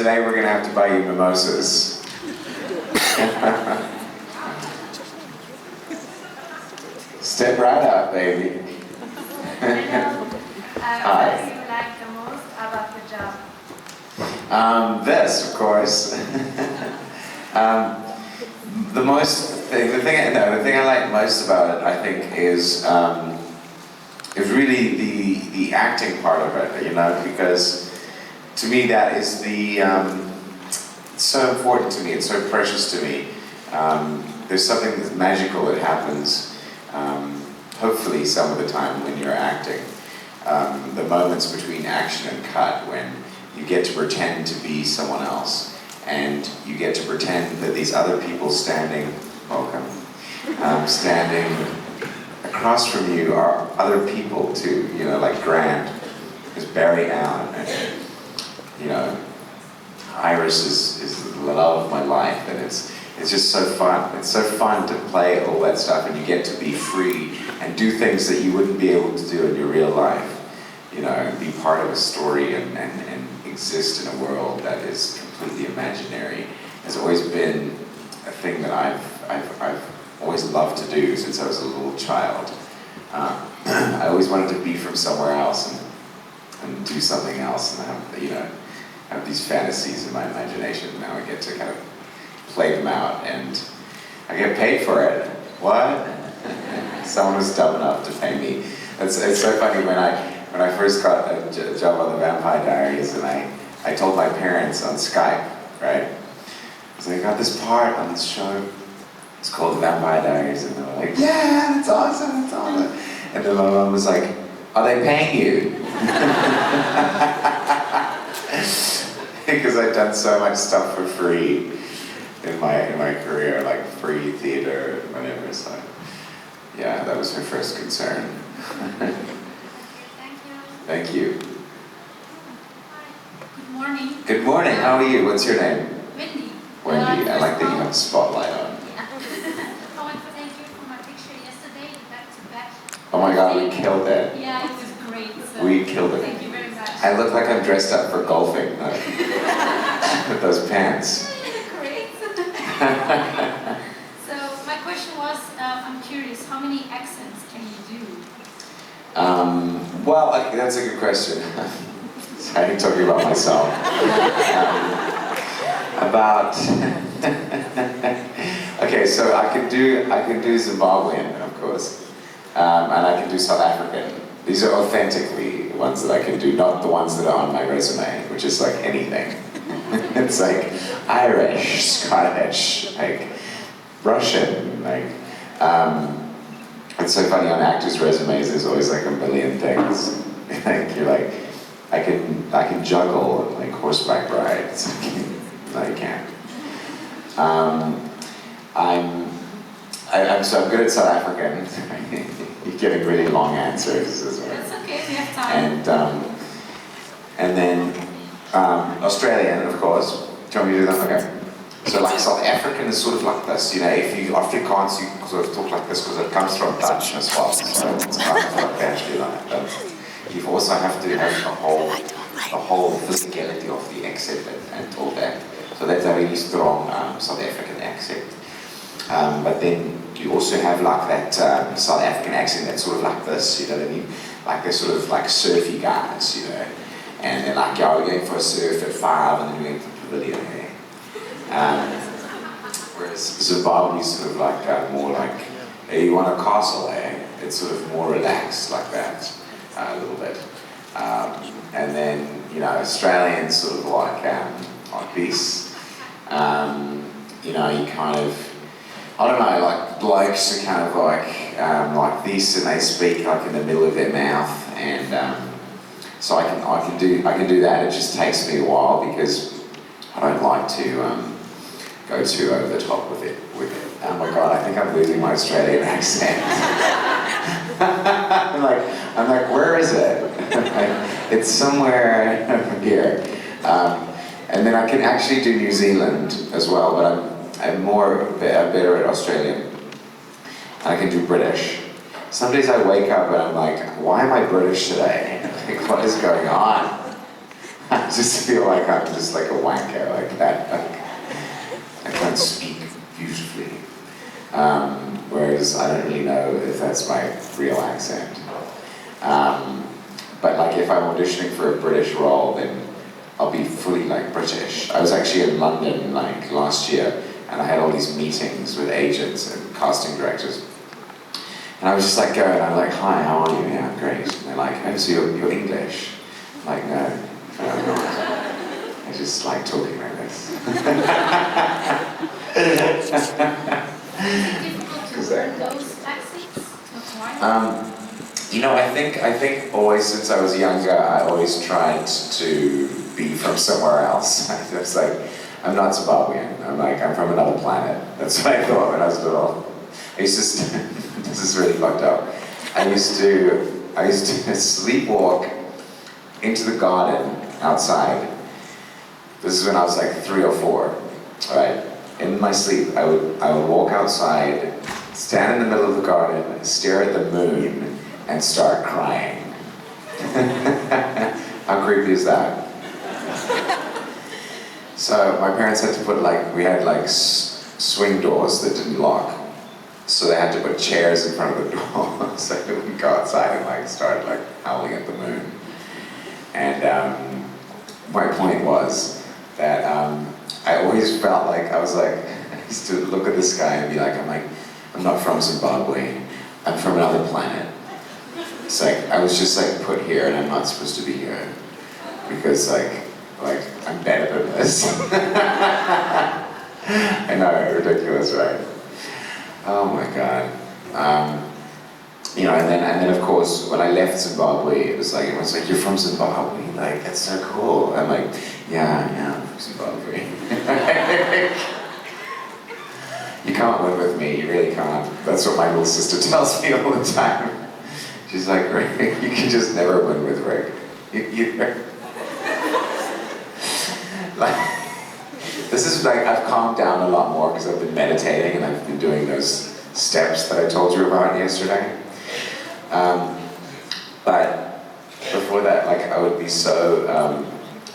today we're going to have to buy you mimosas. Step right up, baby. What do you like the most about your job? This, of course. The thing I like most about it, I think, is really the acting part of it. You know, because to me that is it's so important to me. It's so precious to me. There's something that's magical that happens. Hopefully, some of the time when you're acting, the moments between action and cut, when you get to pretend to be someone else, and you get to pretend that these other people standing across from you are other people too. You know, like Grant is Barry Allen, and you know, Iris is the love of my life, and it's just so fun. It's so fun to play all that stuff, and you get to be free and do things that you wouldn't be able to do in your real life. You know, and be part of a story and exist in a world that is completely imaginary. Has always been a thing that I've always loved to do since I was a little child. I always wanted to be from somewhere else and do something else, and have these fantasies in my imagination. Now I get to kind of play them out, and I get paid for it. What? Someone was dumb enough to pay me. It's so funny when I first got a job on the Vampire Diaries, and I told my parents on Skype, right? So I got this part on this show. It's called The Vampire Diaries, and they were like, "Yeah, that's awesome, that's awesome." And then my mom was like, "Are they paying you?" Because I'd done so much stuff for free in my career, like free theater and whatever. So yeah, that was her first concern. Thank you. Hi. Good morning. Good morning. How are you? What's your name? Wendy. Wendy. I like that you have a spotlight on. I want to thank you for my picture yesterday, back to back. Oh my God, we killed it. Yeah, it was great. So We killed it. Thank you very much. I look like I'm dressed up for golfing with those pants. Great. So my question was, I'm curious, how many accents can you do? Well, that's a good question. I hate talking about myself. Okay, so I can do Zimbabwean, of course, and I can do South African. These are authentically the ones that I can do, not the ones that are on my resume, which is like anything. It's like Irish, Scottish, like Russian, like. It's so funny, on actors' resumes there's always like a million things. Like you're like, I can juggle and like horseback ride. It's like, no, you can't. I'm good at South African. You're getting really long answers as well. That's okay, we have time. And then Australian, of course. Do you want me to do that? Okay. So like South African is sort of like this, you know, if you Afrikaans, you sort of talk like this because it comes from Dutch as well. So it's kind of like actually like that. You also have to have the whole physicality of the accent and all that. So that's a really strong South African accent. But then you also have like that South African accent that's sort of like this, you know what I mean? Like they're sort of like surfy guys, you know. And they're like, yeah, we're going for a surf at 5 and then we're going to the pavilion, eh? Whereas Zimbabwe is sort of like more like, hey, you want a castle, eh? It's sort of more relaxed like that, a little bit. And then, you know, Australians sort of like this. You know, you kind of, I don't know, like blokes are kind of like this, and they speak like in the middle of their mouth, and so I can do that. It just takes me a while because I don't like to go too over the top with it. Oh my God, I think I'm losing my Australian accent. I'm like, where is it? It's somewhere over here. And then I can actually do New Zealand as well, but I'm better at Australian. And I can do British. Some days I wake up and I'm like, why am I British today? Like, what is going on? I'm just feel like I'm just like a wanker like that. Like, I can't speak beautifully. Whereas I don't really know if that's my real accent. But like if I'm auditioning for a British role, then I'll be fully like British. I was actually in London like last year, and I had all these meetings with agents and casting directors. And I was just like going, I'm like, hi, how are you? Yeah, I'm great. And they're like, oh, so you're English? I'm like, no, I'm not. I just like talking like this. Is it difficult to learn those accents? Why? You know, I think always since I was younger, I always tried to be from somewhere else. It's like, I'm not Zimbabwean. I'm from another planet. That's what I thought when I was little. I used to, this is really fucked up. I used to sleepwalk into the garden outside. This is when I was like 3 or 4, right? In my sleep, I would walk outside, stand in the middle of the garden, stare at the moon, and start crying. How creepy is that? So my parents had to put we had swing doors that didn't lock. So they had to put chairs in front of the door so I wouldn't go outside and start howling at the moon. And my point was that I always felt like I used to look at this guy and be like, I'm not from Zimbabwe, I'm from another planet. It's like, I was just put here and I'm not supposed to be here. Because I'm better than this. I know, ridiculous, right? Oh my God. You know, and then of course, when I left Zimbabwe, everyone's like, you're from Zimbabwe? That's so cool. I'm like, yeah, I'm from Zimbabwe. You can't live with me, you really can't. That's what my little sister tells me all the time. She's like, Rick, you can just never win with Rick. This is I've calmed down a lot more because I've been meditating and I've been doing those steps that I told you about yesterday. But before that, I would be so,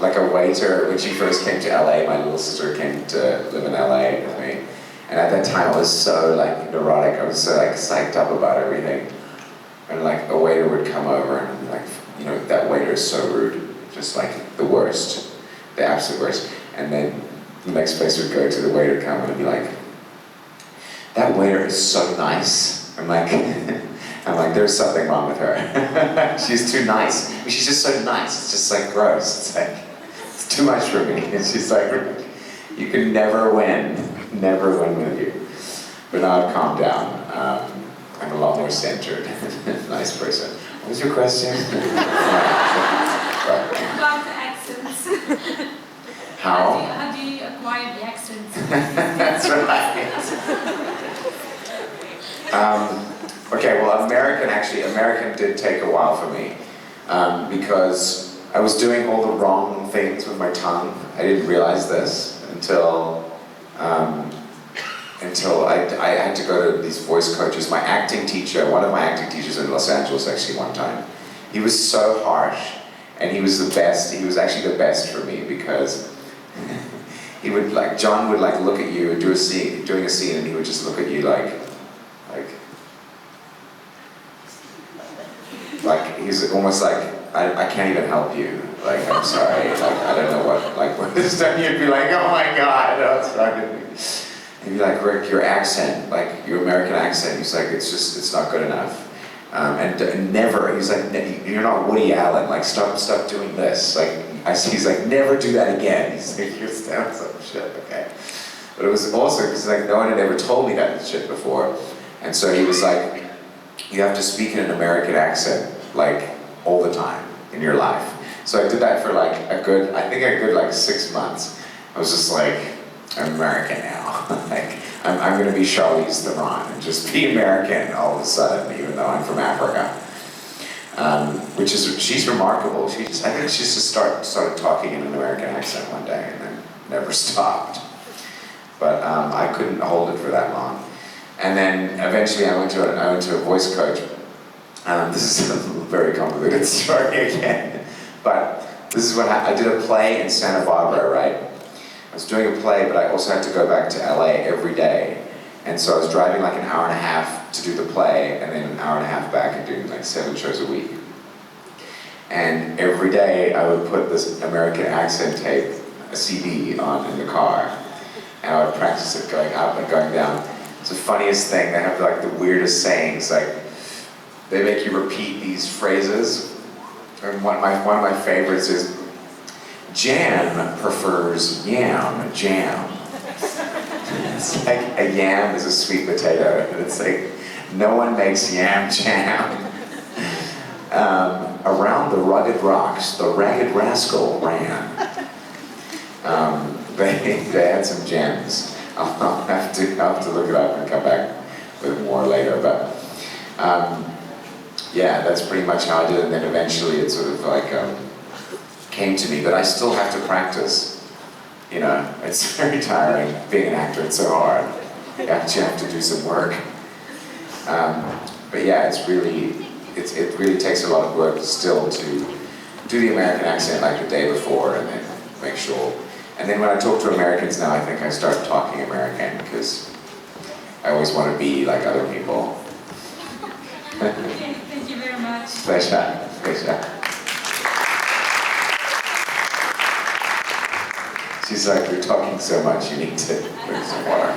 a waiter, when she first came to LA, my little sister came to live in LA with me. And at that time I was so neurotic, I was so psyched up about everything. And a waiter would come over and be like, you know, that waiter is so rude, just the worst, the absolute worst. And then the next place would go to the waiter come and be like, that waiter is so nice. I'm like, there's something wrong with her. She's too nice. I mean, she's just so nice. It's just gross. It's too much for me. And she's like, you can never win with you. But now I've calmed down. I'm a lot more centered. Nice person. What was your question? About the accents. How? How do you acquire the accents? That's right. Okay, well, American did take a while for me because I was doing all the wrong things with my tongue. I didn't realize this until I had to go to these voice coaches. My acting teacher, one of my acting teachers in Los Angeles actually one time, he was so harsh and he was the best. He was actually the best for me because he would John would look at you and doing a scene, and he would just look at you he's almost I can't even help you. I'm sorry. I don't know what this time you'd be like, oh my God, no, it's not gonna be. He'd be like, Rick, your accent, your American accent, he's it's not good enough. And never, he's you're not Woody Allen, stop doing this. He's never do that again. He's you're standing some shit, okay. But it was also because no one had ever told me that shit before. And so he was you have to speak in an American accent, all the time in your life. So I did that for a good 6 months. I was just I'm American now. I'm gonna be Charlize Theron and just be American all of a sudden, even though I'm from Africa. She's remarkable. I think she just started talking in an American accent one day and then never stopped. But I couldn't hold it for that long. And then eventually I went to a voice coach. This is a very complicated story again. But this is what I did a play in Santa Barbara, right? I was doing a play, but I also had to go back to LA every day. And so I was driving like an hour and a half to do the play, and then an hour and a half back and doing like 7 shows a week. And every day I would put this American accent tape, a CD on in the car, and I would practice it going up and going down. It's the funniest thing. They have like the weirdest sayings, like they make you repeat these phrases. And one of my favorites is, Jan prefers yam jam. It's like a yam is a sweet potato, and it's like no one makes yam jam. Around the rugged rocks, the ragged rascal ran. They had some gems. I'll have to look it up and come back with more later. But yeah, that's pretty much how I did it. And then eventually it sort of like came to me. But I still have to practice. You know, it's very tiring being an actor. It's so hard. You actually have to do some work. But yeah, it really takes a lot of work still to do the American accent like the day before, and then make sure. And then when I talk to Americans now, I think I start talking American because I always want to be like other people. Okay, thank you very much. Pleasure. Pleasure. She's like, you're talking so much, you need to drink some water.